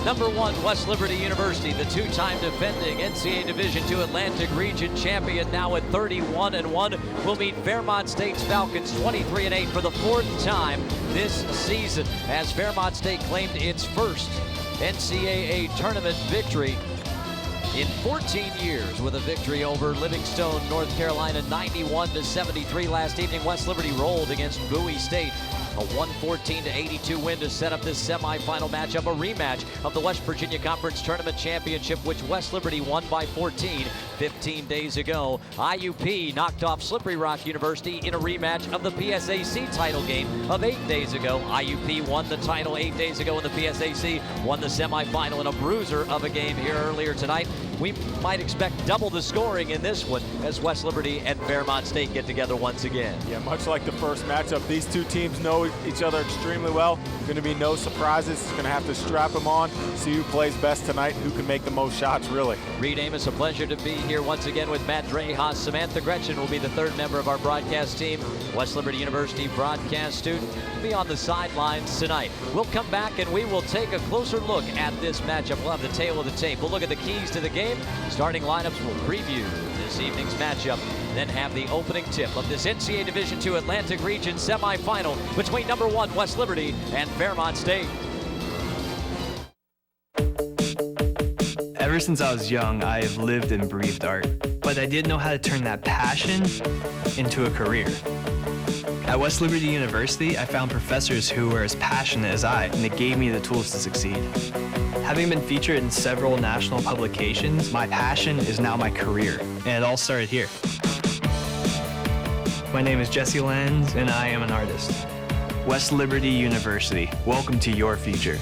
Number 1, West Liberty University, the two-time defending NCAA Division II Atlantic Region champion, now at 31-1, will meet Fairmont State's Falcons 23-8 for the 4th time this season, as Fairmont State claimed its first NCAA tournament victory in 14 years, with a victory over Livingstone, North Carolina, 91-73 last evening. West Liberty rolled against Bowie State, a 114-82 win to set up this semifinal matchup, a rematch of the West Virginia Conference Tournament Championship, which West Liberty won by 14 15 days ago. IUP knocked off Slippery Rock University in a rematch of the PSAC title game of 8 days ago. IUP won the title 8 days ago, and the PSAC won the semifinal in a bruiser of a game here earlier tonight. We might expect double the scoring in this one as West Liberty and Fairmont State get together once again. Yeah, much like the first matchup, these two teams know each other extremely well. Going to be no surprises. It's going to have to strap them on, see who plays best tonight, who can make the most shots, really. Reed Amos, a pleasure to be here once again with Matt Drejas. Samantha Gretchen will be the third member of our broadcast team. West Liberty University broadcast student will be on the sidelines tonight. We'll come back and we will take a closer look at this matchup. We'll have the tail of the tape. We'll look at the keys to the game. Starting lineups, will preview this evening's matchup, then have the opening tip of this NCAA Division II Atlantic Region semifinal between number 1 West Liberty and Fairmont State. Ever since I was young, I have lived and breathed art, but I didn't know how to turn that passion into a career. At West Liberty University, I found professors who were as passionate as I, and they gave me the tools to succeed. Having been featured in several national publications, my passion is now my career, and it all started here. My name is Jesse Lenz, and I am an artist. West Liberty University, welcome to your future.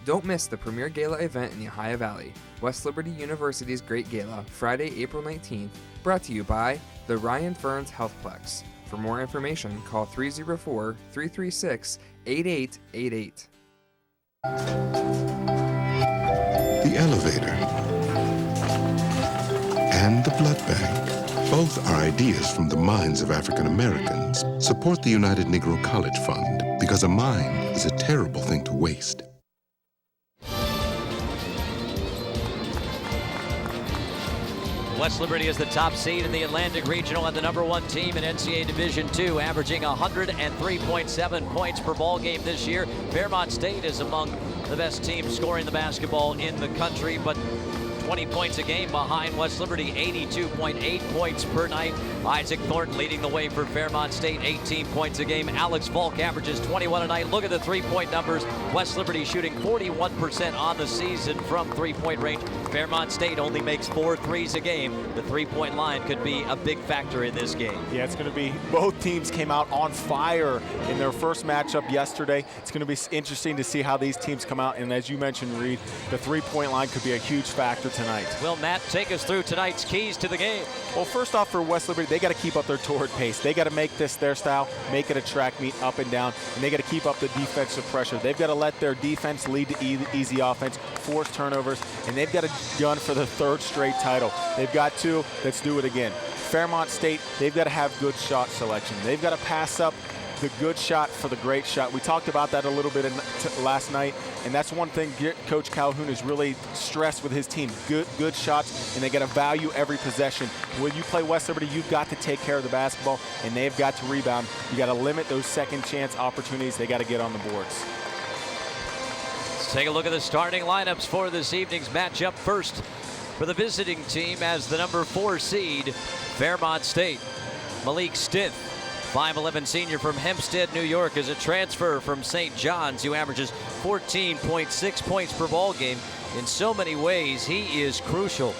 Don't miss the premier gala event in the Ohio Valley, West Liberty University's Great Gala, Friday, April 19th, brought to you by the Ryan Ferns Healthplex. For more information, call 304-336-8888. The elevator and the blood bank. Both are ideas from the minds of African Americans. Support the United Negro College Fund, because a mind is a terrible thing to waste. West Liberty is the top seed in the Atlantic Regional and the number 1 team in NCAA Division II, averaging 103.7 points per ball game this year. Fairmont State is among the best teams scoring the basketball in the country, but 20 points a game behind West Liberty, 82.8 points per night. Isaac Thornton leading the way for Fairmont State, 18 points a game. Alex Falk averages 21 a night. Look at the three-point numbers. West Liberty shooting 41% on the season from three-point range. Fairmont State only makes 4 threes a game. The three-point line could be a big factor in this game. Yeah, it's going to be, both teams came out on fire in their first matchup yesterday. It's going to be interesting to see how these teams come out, and as you mentioned, Reed, the three-point line could be a huge factor tonight. Will Matt take us through tonight's keys to the game? Well, first off, for West Liberty, they got to keep up their torrid pace. They got to make this their style, make it a track meet up and down, and they got to keep up the defensive pressure. They've got to let their defense lead to easy offense, force turnovers, and they've got to gun for the 3rd straight title. They've got to. Let's do it again. Fairmont State, they've got to have good shot selection. They've got to pass up the good shot for the great shot. We talked about that a little bit last night, and that's one thing Coach Calhoun has really stressed with his team. Good shots, and they got to value every possession. When you play West Liberty, you've got to take care of the basketball, and they've got to rebound. You got to limit those second chance opportunities. They got to get on the boards. Let's take a look at the starting lineups for this evening's matchup. First, for the visiting team as the number 4 seed, Fairmont State, Malik Stith, 5'11" senior from Hempstead, New York, is a transfer from St. John's who averages 14.6 points per ball game. In so many ways, he is crucial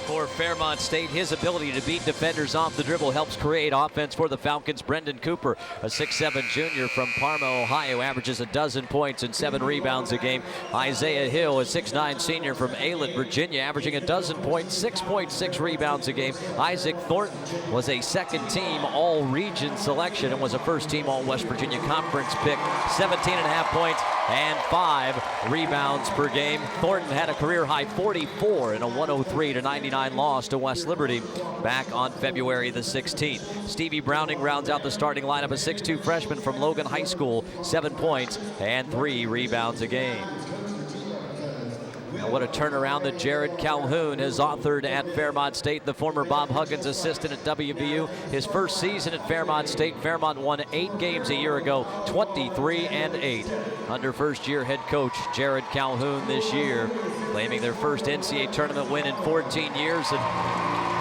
for Fairmont State. His ability to beat defenders off the dribble helps create offense for the Falcons. Brendan Cooper, a 6'7" junior from Parma, Ohio, averages 12 points and 7 rebounds a game. Isaiah Hill, a 6'9" senior from Aylett, Virginia, averaging 12 points, 6.6 rebounds a game. Isaac Thornton was a second-team all-region selection and was a first-team all-West Virginia Conference pick. 17.5 points and 5 rebounds per game. Thornton had a career-high 44 in a 103-99 1999 loss to West Liberty back on February the 16th. Stevie Browning rounds out the starting lineup, a 6'2 freshman from Logan High School, 7 points and 3 rebounds a game. And what a turnaround that Jared Calhoun has authored at Fairmont State, the former Bob Huggins assistant at WVU. His first season at Fairmont State, Fairmont won 8 games a year ago, 23-8. Under first-year head coach Jared Calhoun this year, claiming their first NCAA tournament win in 14 years, and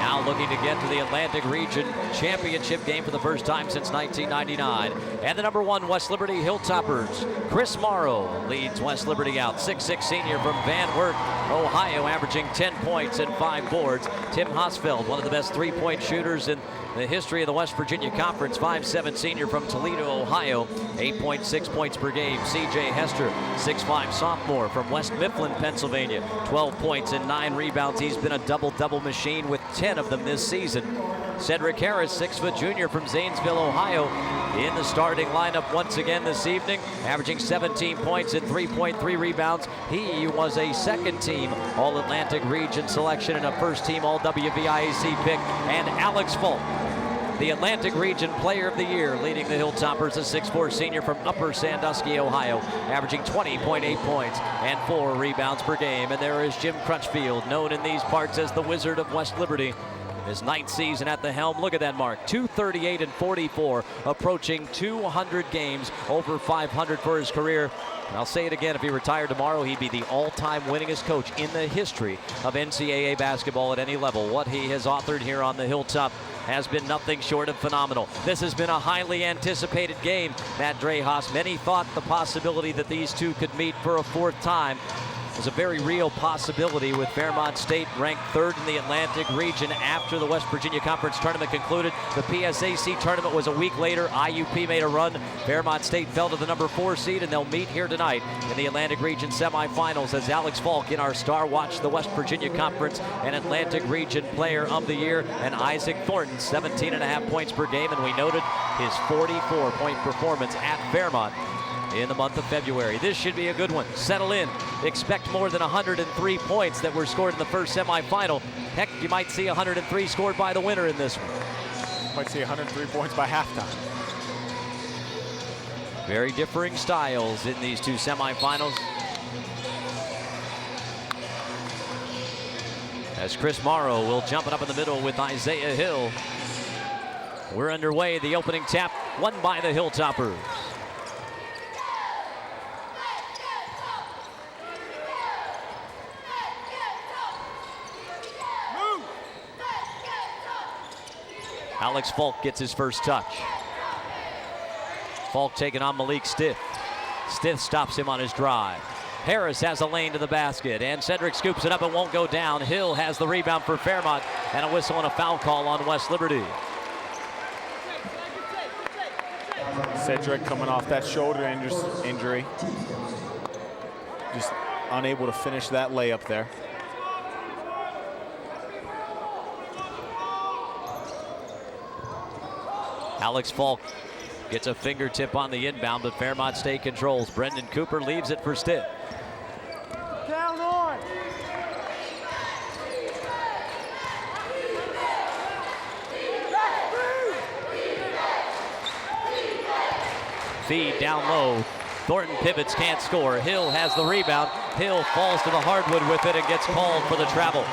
now looking to get to the Atlantic Region Championship game for the first time since 1999. And the number 1 West Liberty Hilltoppers, Chris Morrow, leads West Liberty out. 6'6 senior from Van Wert, Ohio, averaging 10 points and 5 boards. Tim Hosfeld, one of the best 3-point shooters in the history of the West Virginia Conference, 5'7 senior from Toledo, Ohio, 8.6 points per game. C.J. Hester, 6'5 sophomore from West Mifflin, Pennsylvania, 12 points and 9 rebounds. He's been a double-double machine with 10 of them this season. Cedric Harris, 6' junior from Zanesville, Ohio, in the starting lineup once again this evening, averaging 17 points and 3.3 rebounds. He was a second-team All-Atlantic Region selection and a first-team All-WVIAC pick. And Alex Falk, the Atlantic Region Player of the Year, leading the Hilltoppers, a 6'4 senior from Upper Sandusky, Ohio, averaging 20.8 points and 4 rebounds per game. And there is Jim Crutchfield, known in these parts as the Wizard of West Liberty. His 9th season at the helm. Look at that mark, 238 and 44, approaching 200 games, over 500 for his career. And I'll say it again, if he retired tomorrow, he'd be the all-time winningest coach in the history of NCAA basketball at any level. What he has authored here on the Hilltop has been nothing short of phenomenal. This has been a highly anticipated game, Matt Drehas. Many thought the possibility that these two could meet for a 4th time was a very real possibility, with Fairmont State ranked 3rd in the Atlantic Region after the West Virginia Conference tournament concluded. The PSAC tournament was a week later. IUP made a run. Fairmont State fell to the number 4 seed, and they'll meet here tonight in the Atlantic Region semifinals as Alex Falk, in our Star Watch the West Virginia Conference and Atlantic Region Player of the Year, and Isaac Thornton, 17.5 points per game, and we noted his 44-point performance at Fairmont in the month of February. This should be a good one. Settle in. Expect more than 103 points that were scored in the first semifinal. Heck, you might see 103 scored by the winner in this one. Might see 103 points by halftime. Very differing styles in these two semifinals. As Chris Morrow will jump it up in the middle with Isaiah Hill. We're underway. The opening tap won by the Hilltoppers. Alex Falk gets his first touch. Falk taking on Malik Stith. Stith stops him on his drive. Harris has a lane to the basket, and Cedric scoops it up and won't go down. Hill has the rebound for Fairmont, and a whistle and a foul call on West Liberty. Cedric coming off that shoulder injury. Just unable to finish that layup there. Alex Falk gets a fingertip on the inbound, but Fairmont State controls. Brendan Cooper leaves it for Stitt. Down on. Feed down low. Thornton pivots, can't score. Hill has the rebound. Hill falls to the hardwood with it and gets called for the travel.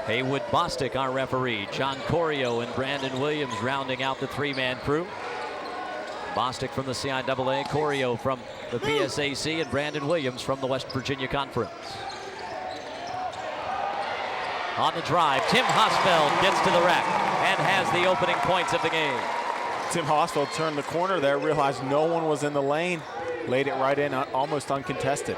Haywood Bostic, our referee. John Corio and Brandon Williams rounding out the 3-man crew. Bostic from the CIAA, Corio from the PSAC, and Brandon Williams from the West Virginia Conference. On the drive, Tim Hosfeld gets to the rack and has the opening points of the game. Tim Hosfeld turned the corner there, realized no one was in the lane, laid it right in, almost uncontested.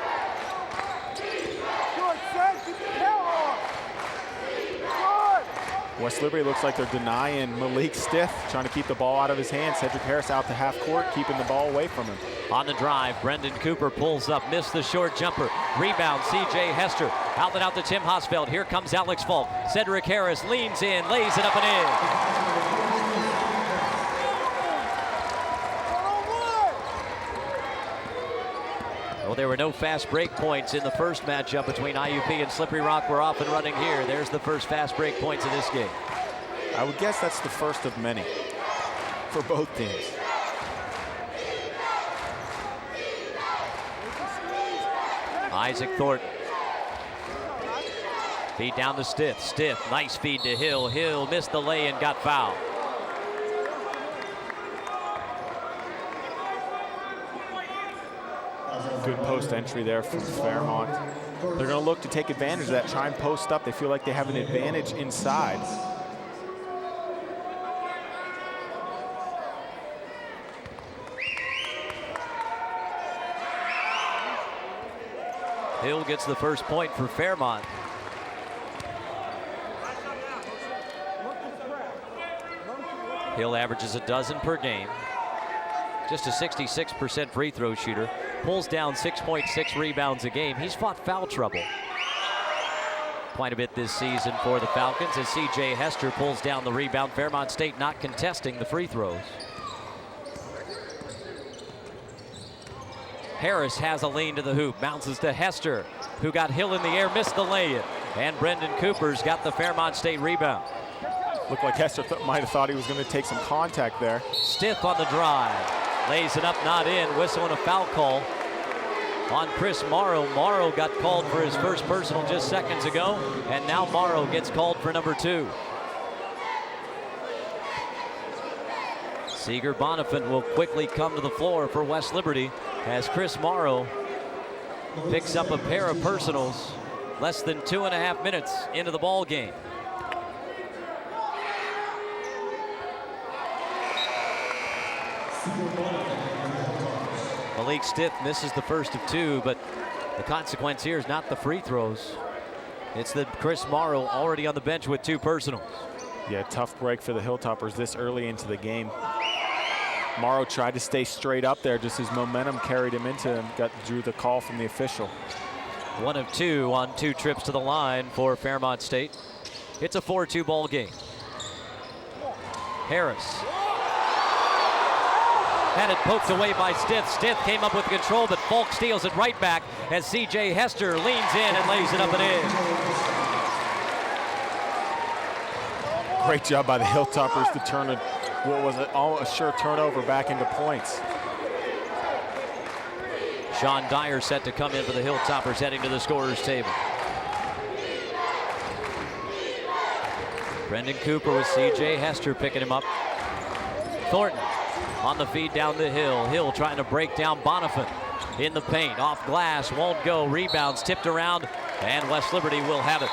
West Liberty looks like they're denying Malik Stith, trying to keep the ball out of his hands. Cedric Harris out to half court, keeping the ball away from him. On the drive, Brendan Cooper pulls up, missed the short jumper. Rebound, C.J. Hester. Outlet out to Tim Hosfeld. Here comes Alex Falk. Cedric Harris leans in, lays it up and in. Well, there were no fast break points in the first matchup between IUP and Slippery Rock. We're off and running here. There's the first fast break points of this game. I would guess that's the first of many for both teams. Isaac Thornton. Feed down to Stith. Stith, nice feed to Hill. Hill missed the lay and got fouled. Good post entry there from Fairmont. They're going to look to take advantage of that, try and post up. They feel like they have an advantage inside. Hill gets the first point for Fairmont. Hill averages a dozen per game. Just a 66% free throw shooter. Pulls down 6.6 rebounds a game. He's fought foul trouble quite a bit this season for the Falcons as C.J. Hester pulls down the rebound. Fairmont State not contesting the free throws. Harris has a lean to the hoop, bounces to Hester, who got Hill in the air, missed the lay-in. And Brendan Cooper's got the Fairmont State rebound. Looked like Hester might have thought he was going to take some contact there. Stith on the drive. Lays it up, not in. Whistle and a foul call on Chris Morrow. Morrow got called for his first personal just seconds ago, and now Morrow gets called for number 2. Seeger Bonifant will quickly come to the floor for West Liberty as Chris Morrow picks up a pair of personals less than 2.5 minutes into the ball game. Malik Stith misses the first of 2, but the consequence here is not the free throws. It's that Chris Morrow already on the bench with 2 personals. Yeah, tough break for the Hilltoppers this early into the game. Morrow tried to stay straight up there, just his momentum carried him into him, drew the call from the official. 1 of 2 on 2 trips to the line for Fairmont State. It's a 4-2 ball game. Harris. Had it poked away by Stith. Stith came up with control, but Falk steals it right back as C.J. Hester leans in and lays it up and in. Great job by the Hilltoppers to turn what was a sure turnover back into points. Sean Dyer set to come in for the Hilltoppers, heading to the scorer's table. Brendan Cooper with C.J. Hester picking him up. Thornton on the feed down the Hill. Hill trying to break down Bonifant in the paint. Off glass, won't go. Rebounds tipped around, and West Liberty will have it.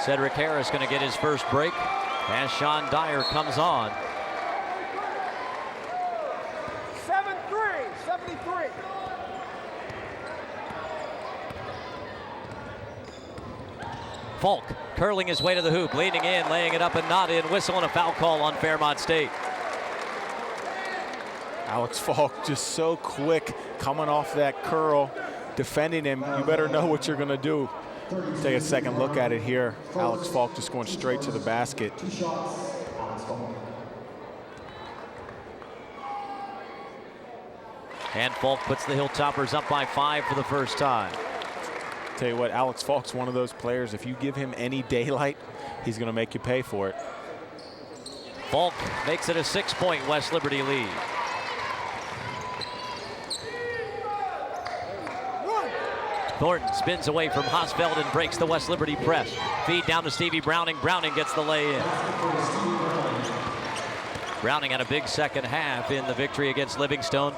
Cedric Harris going to get his first break as Sean Dyer comes on. 7-3, 73. Falk curling his way to the hoop, leaning in, laying it up and not in. Whistle and a foul call on Fairmont State. Alex Falk just so quick coming off that curl, defending him. You better know what you're going to do. Take a second look at it here. Alex Falk just going straight to the basket. And Falk puts the Hilltoppers up by 5 for the first time. Tell you what, Alex Falk's one of those players, if you give him any daylight, he's going to make you pay for it. Falk makes it a 6-point West Liberty lead. Thornton spins away from Hosfeld and breaks the West Liberty press. Feed down to Stevie Browning. Browning gets the lay in. Browning had a big second half in the victory against Livingstone.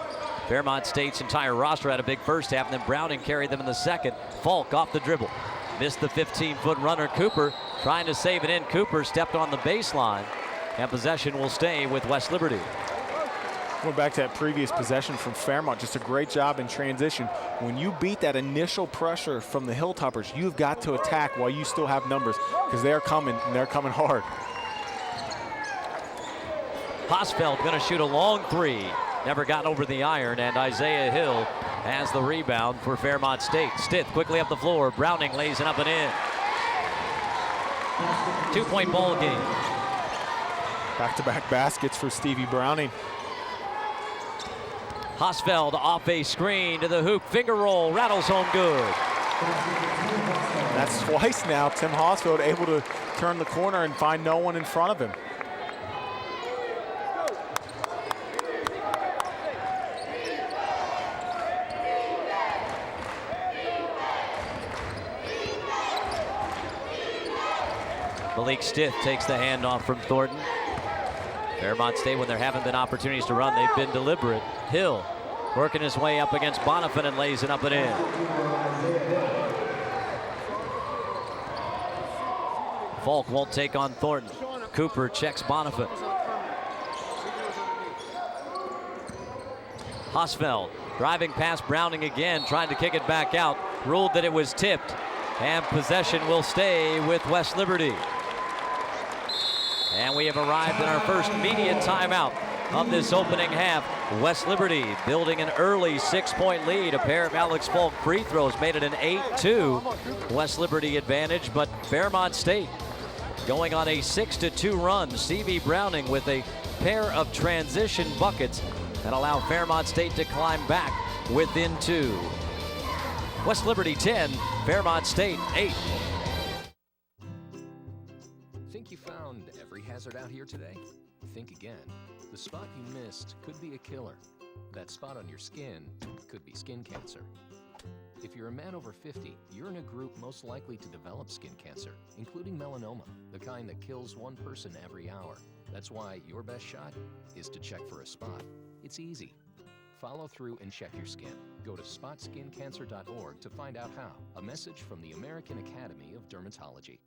Fairmont State's entire roster had a big first half, and then Browning carried them in the second. Falk off the dribble. Missed the 15-foot runner. Cooper trying to save it in. Cooper stepped on the baseline, and possession will stay with West Liberty. Going back to that previous possession from Fairmont, just a great job in transition. When you beat that initial pressure from the Hilltoppers, you've got to attack while you still have numbers, because they're coming, and they're coming hard. Hosfeld going to shoot a long 3. Never got over the iron, and Isaiah Hill has the rebound for Fairmont State. Stith quickly up the floor. Browning lays it up and in. 2-point ball game. Back-to-back baskets for Stevie Browning. Hosfeld off a screen to the hoop, finger roll, rattles home good. That's twice now. Tim Hosfeld able to turn the corner and find no one in front of him. Malik Stith takes the handoff from Thornton. Fairmont State, when there haven't been opportunities to run, they've been deliberate. Hill working his way up against Bonifant and lays it up and in. Falk won't take on Thornton. Cooper checks Bonifant. Hosfeld driving past Browning again, trying to kick it back out. Ruled that it was tipped, and possession will stay with West Liberty. And we have arrived at our first media timeout of this opening half. West Liberty building an early 6-point lead. A pair of Alex Falk free throws made it an 8-2 West Liberty advantage, but Fairmont State going on a 6-2 run. Stevie Browning with a pair of transition buckets that allow Fairmont State to climb back within 2. West Liberty 10, Fairmont State 8. Think you found every hazard out here today? Think again. The spot you missed could be a killer. That spot on your skin could be skin cancer. If you're a man over 50, you're in a group most likely to develop skin cancer, including melanoma, the kind that kills one person every hour. That's why your best shot is to check for a spot. It's easy. Follow through and check your skin. Go to spotskincancer.org to find out how. A message from the American Academy of Dermatology.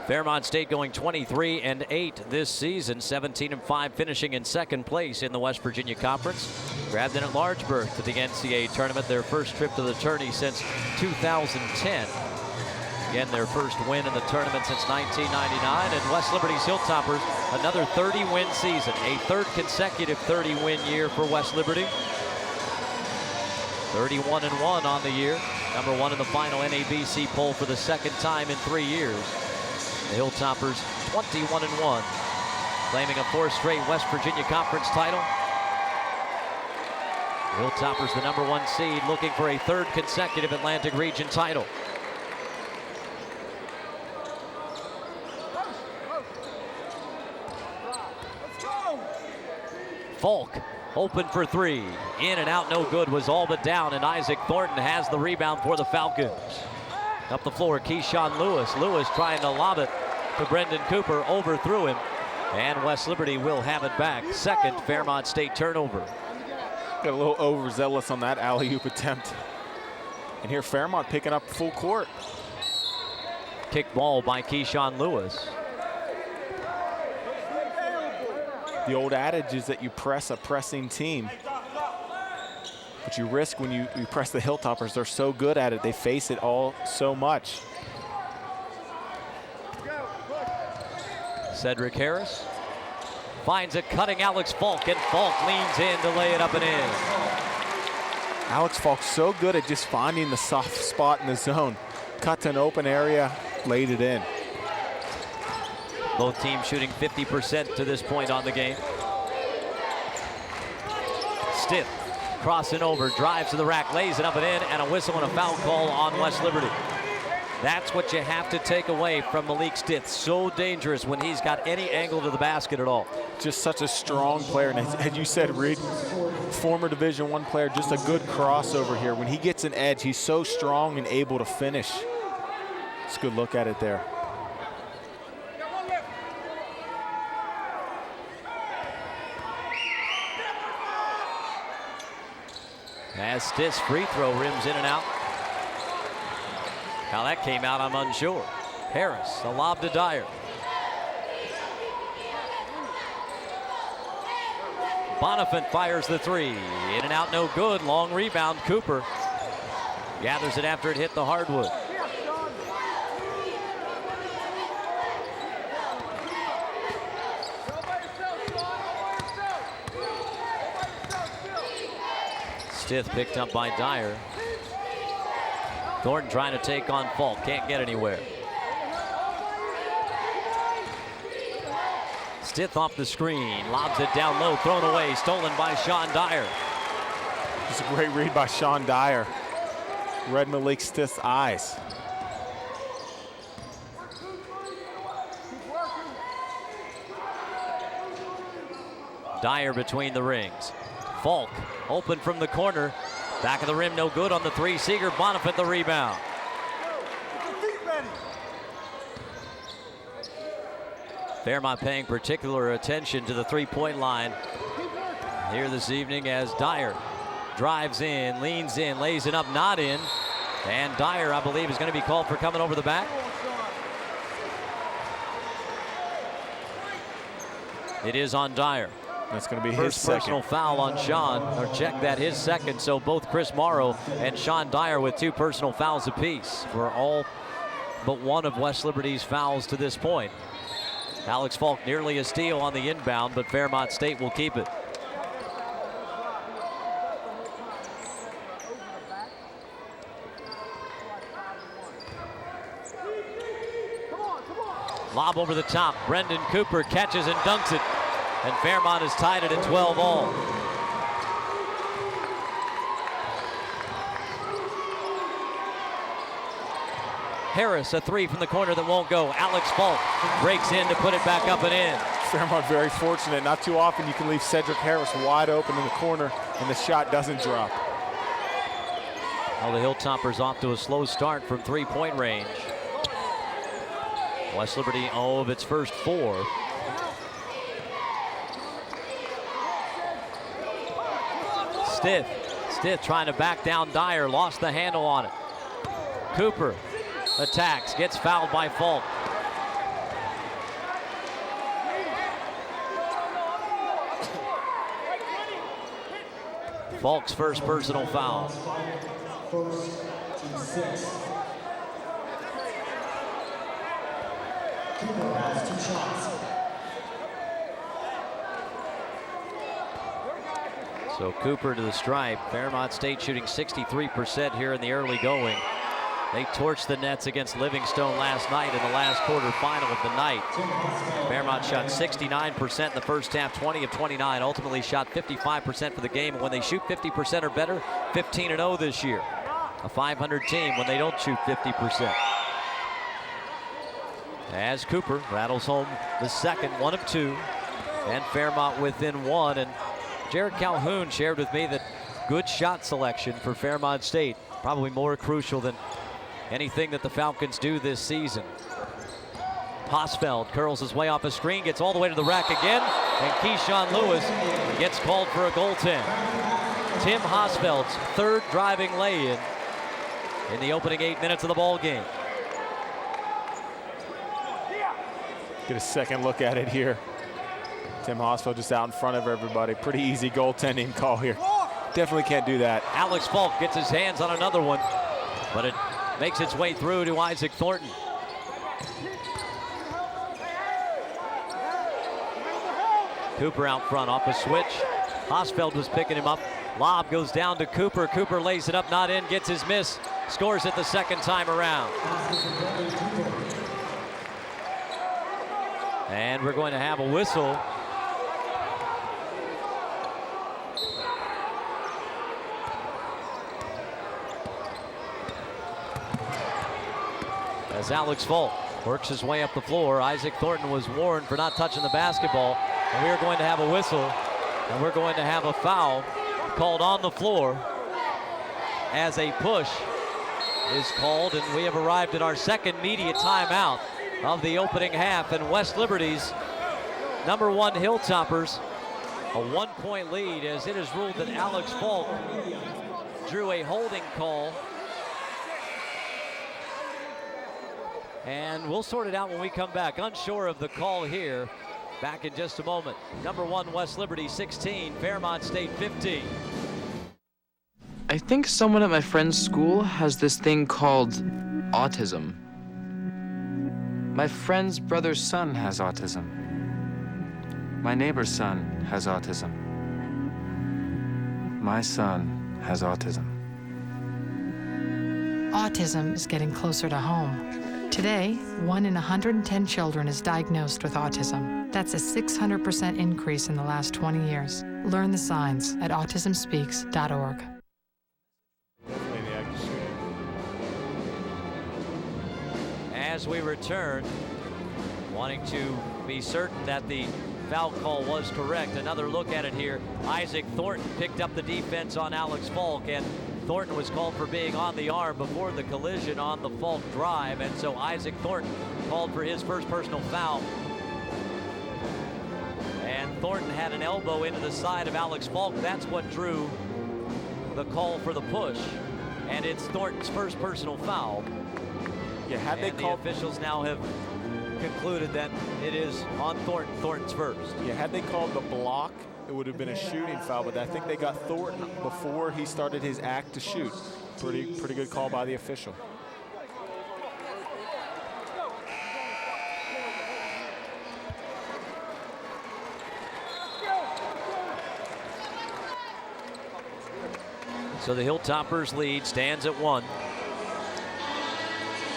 Fairmont State going 23-8 this season, 17-5, finishing in second place in the West Virginia Conference. Grabbed an at-large berth to the NCAA tournament, their first trip to the tourney since 2010. Again, their first win in the tournament since 1999. And West Liberty's Hilltoppers, another 30-win season, a third consecutive 30-win year for West Liberty. 31-1 on the year, number 1 in the final NABC poll for the second time in 3 years. The Hilltoppers 21-1, claiming a 4th straight West Virginia Conference title. The Hilltoppers, the number 1 seed, looking for a 3rd consecutive Atlantic Region title. Falk open for 3, in and out, no good, was all but down, and Isaac Thornton has the rebound for the Falcons. Up the floor, Keyshawn Lewis. Lewis trying to lob it to Brendan Cooper, overthrew him, and West Liberty will have it back. Second Fairmont State turnover. Got a little overzealous on that alley-oop attempt. And here Fairmont picking up full court. Kick ball by Keyshawn Lewis. The old adage is that you press a pressing team, but you risk when you press the Hilltoppers. They're so good at it. They face it all so much. Cedric Harris finds a cutting Alex Falk, and Falk leans in to lay it up and in. Alex Falk so good at just finding the soft spot in the zone. Cut to an open area, laid it in. Both teams shooting 50% to this point on the game. Stiff, crossing over, drives to the rack, lays it up and in, and a whistle and a foul call on West Liberty. That's what you have to take away from Malik Stith. So dangerous when he's got any angle to the basket at all. Just such a strong player. And as you said, Reed, former Division I player, just a good crossover here. When he gets an edge, he's so strong and able to finish. It's a good look at it there. As Stith's free throw rims in and out. How that came out, I'm unsure. Harris, a lob to Dyer. Bonifant fires the 3. In and out, no good. Long rebound, Cooper gathers it after it hit the hardwood. Stith picked up by Dyer. Thornton trying to take on Falk, can't get anywhere. Stith off the screen, lobs it down low, thrown away, stolen by Sean Dyer. It's a great read by Sean Dyer. Read Malik Stith's eyes. Dyer between the rings. Falk open from the corner. Back of the rim, no good on the three. Seeger Bonifant the rebound. Fairmont paying particular attention to the three-point line here this evening as Dyer drives in, leans in, lays it up, not in. And Dyer, I believe, is going to be called for coming over the back. It is on Dyer. That's going to be First his second. personal foul on Sean, or check that, his second. So both Chris Morrow and Sean Dyer with 2 personal fouls apiece for all but one of West Liberty's fouls to this point. Alex Falk nearly a steal on the inbound, but Fairmont State will keep it. Lob over the top. Brendan Cooper catches and dunks it. And Fairmont has tied it at 12 all. Harris, a three from the corner that won't go. Alex Falk breaks in to put it back up and in. Fairmont very fortunate. Not too often you can leave Cedric Harris wide open in the corner and the shot doesn't drop. Well, the Hilltoppers off to a slow start from three-point range. West Liberty 0 of its first 4. Stith trying to back down Dyer, lost the handle on it. Cooper attacks, gets fouled by Falk. Falk's first personal foul. So Cooper to the stripe. Fairmont State shooting 63% here in the early going. They torched the Nets against Livingstone last night in the last quarter final of the night. Fairmont shot 69% in the first half, 20 of 29. Ultimately shot 55% for the game. And when they shoot 50% or better, 15-0 this year. A 500 team when they don't shoot 50%. As Cooper rattles home the second, 1 of 2. And Fairmont within 1. And Jared Calhoun shared with me that good shot selection for Fairmont State, probably more crucial than anything that the Falcons do this season. Hosfeld curls his way off a screen, gets all the way to the rack again, and Keyshawn Lewis gets called for a goaltend. Tim Hosfeld's third driving lay-in in the opening 8 minutes of the ball game. Get a second look at it here. Tim Hosfeld just out in front of everybody. Pretty easy goaltending call here. Definitely can't do that. Alex Falk gets his hands on another one, but it makes its way through to Isaac Thornton. Cooper out front off a switch. Hosfeld was picking him up. Lob goes down to Cooper. Cooper lays it up, not in, gets his miss. Scores it the second time around. And we're going to have a whistle. As Alex Falk works his way up the floor, Isaac Thornton was warned for not touching the basketball. And we are going to have a whistle, and we're going to have a foul called on the floor as a push is called, and we have arrived at our second media timeout of the opening half, and West Liberty's #1 Hilltoppers a 1-point lead as it is ruled that Alex Falk drew a holding call. And we'll sort it out when we come back. Unsure of the call here. Back in just a moment. #1 West Liberty 16, Fairmont State 15. I think someone at my friend's school has this thing called autism. My friend's brother's son has autism. My neighbor's son has autism. My son has autism. Autism is getting closer to home. Today, 1 in 110 children is diagnosed with autism. That's a 600% increase in the last 20 years. Learn the signs at autismspeaks.org. As we return, wanting to be certain that the foul call was correct. Another look at it here. Isaac Thornton picked up the defense on Alex Falk, and Thornton was called for being on the arm before the collision on the Falk drive, and so Isaac Thornton called for his first personal foul. And Thornton had an elbow into the side of Alex Falk. That's what drew the call for the push, and it's Thornton's first personal foul. Yeah, had they called, the officials now have concluded that it is on Thornton. Thornton's first. Yeah, had they called the block, it would have been a shooting foul, but I think they got Thornton before he started his act to shoot. Pretty good call by the official. So the Hilltoppers lead stands at 1. A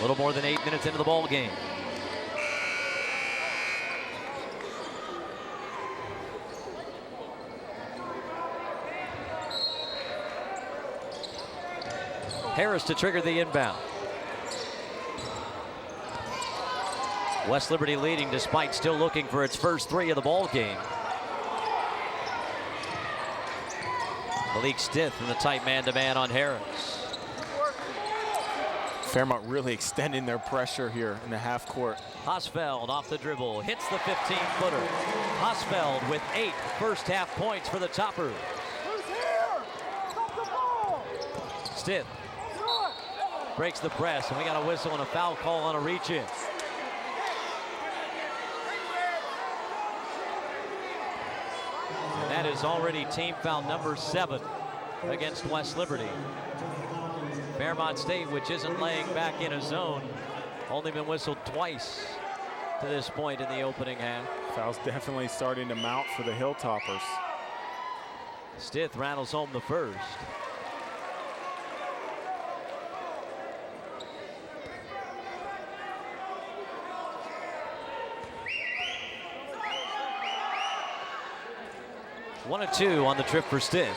little more than 8 minutes into the ball game. Harris to trigger the inbound. West Liberty leading despite still looking for its first 3 of the ball game. Malik Stith in the tight man-to-man on Harris. Fairmont really extending their pressure here in the half court. Hosfeld off the dribble, hits the 15-footer. Hosfeld with 8 first half points for the Toppers. Stith breaks the press, and we got a whistle and a foul call on a reach-in. And that is already team foul number 7 against West Liberty. Fairmont State, which isn't laying back in a zone, only been whistled twice to this point in the opening half. Foul's definitely starting to mount for the Hilltoppers. Stith rattles home the first. One of 2 on the trip for Stith.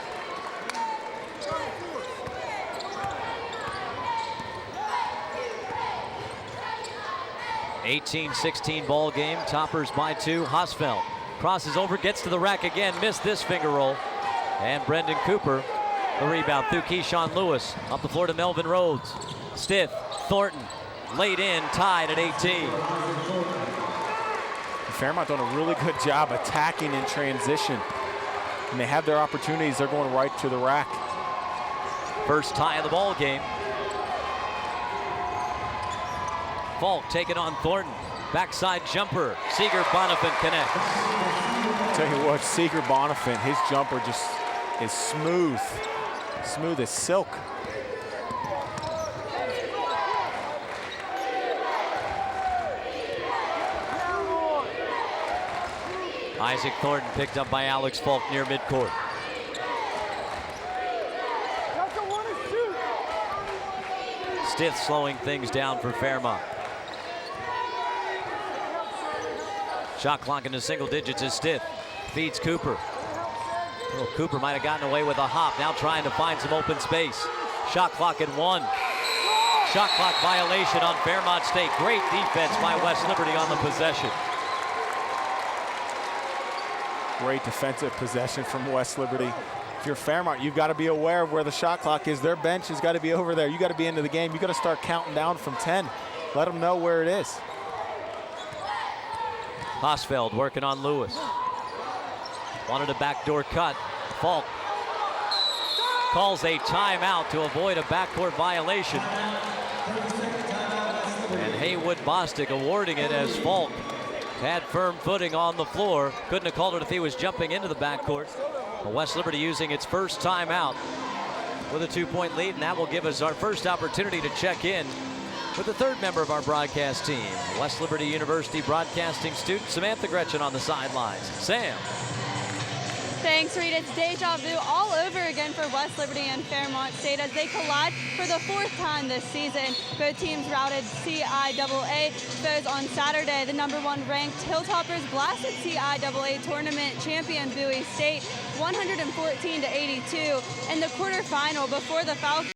(18-16) ball game. Toppers by 2. Hosfeld crosses over, gets to the rack again, missed this finger roll. And Brendan Cooper, the rebound through Keyshawn Lewis. Up the floor to Melvin Rhodes. Stith, Thornton, laid in, tied at 18. Fairmont doing a really good job attacking in transition. When they have their opportunities, they're going right to the rack. First tie of the ball game. Falk taking on Thornton. Backside jumper. Seeger Bonifant connects. Tell you what, Seeger Bonifant, his jumper just is smooth. Smooth as silk. Isaac Thornton picked up by Alex Falk near midcourt. Stith slowing things down for Fairmont. Shot clock into single digits as Stith feeds Cooper. Well, Cooper might have gotten away with a hop, now trying to find some open space. Shot clock at 1. Shot clock violation on Fairmont State. Great defense by West Liberty on the possession. Great defensive possession from West Liberty. If you're Fairmont, you've got to be aware of where the shot clock is. Their bench has got to be over there. You got to be into the game. You got to start counting down from 10. Let them know where it is. Hosfeld working on Lewis. Wanted a backdoor cut. Falk calls a timeout to avoid a backcourt violation. And Haywood Bostic awarding it as Falk had firm footing on the floor. Couldn't have called it if he was jumping into the backcourt. But West Liberty using its first timeout with a 2-point lead, and that will give us our first opportunity to check in with the third member of our broadcast team, West Liberty University broadcasting student Samantha Gretchen on the sidelines. Sam. Thanks, Reed. It's deja vu all over again for West Liberty and Fairmont State as they collide for the 4th time this season. Both teams routed CIAA foes on Saturday. The #1 ranked Hilltoppers blasted CIAA tournament champion Bowie State 114-82 in the quarterfinal before the Falcons